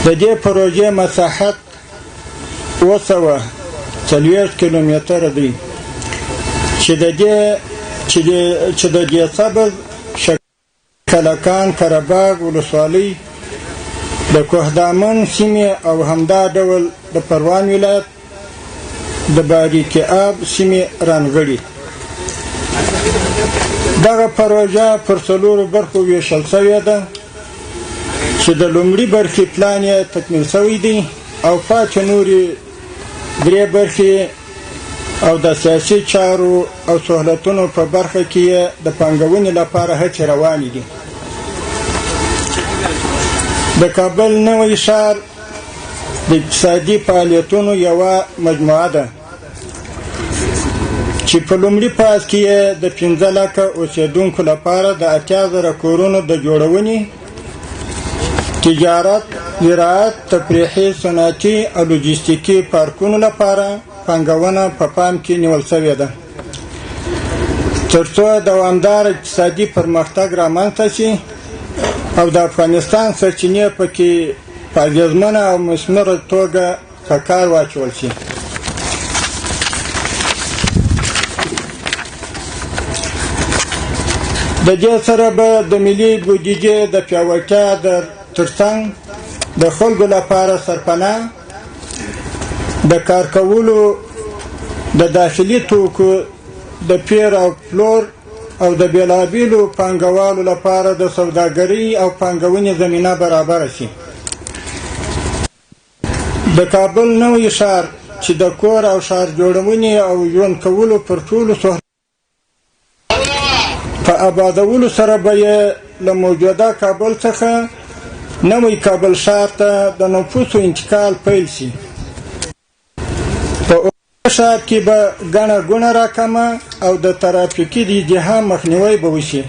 د دې پروژې مساحت 240 کیلومتره دی چې د دې سبز کلکان قره‌باغ ولسوالۍ د کوهدامن سیمې او همدا ډول د پروان ولایت د باریکې آب سیمې رانغړي. دغه پروژه پر 4 برخو ویشل شوې ده چې د لومړي برخې پلان یې تکمیل شوی دی او پاتې نورې 3 برخې او د سیاسي چارو او سهولتونو په برخه کې د پانګونې لپاره هڅې روانې دي. د کابل نوی ښار د اقتصادي فعالیتونو یوه مجموعه ده چې په لومړي فاز کې د 15 لکه اوسېدونکو لپاره د 80,000 کورونو د جوړونې، تجارت، زراعت، تفریحي، صنعتي او لوجستیکي پارکونو لپاره پانګونه په پام کې نیول شوې ده ترڅو دوامدار اقتصادي پرمختګ رامنځته شي او د افغانستان سرچینې پکې په اغېزمنه او مثمره توګه په کار واچول شي. د دې سره به د ملي بودیجې د پیاوړتیا ترڅنګ د خلکو لپاره سرپناه، د کار کولو، د داخلي توکو د پیر او پلور او د بیلابیلو پانګوالو لپاره د سوداګرۍ او پانګونې زمینه برابره شي. د کابل نوی ښار چې د کور او ښار جوړونې او ژوند کولو پر ټولو سهولت په آبادولو سره به یې له موجوده کابل څخه نوی کابل ښار ته د نفوسو انتقال پیل شي. په ښار کې به ګڼه ګوڼه راکمه او د ترافیکي ازدحام مخنیوی به وشي.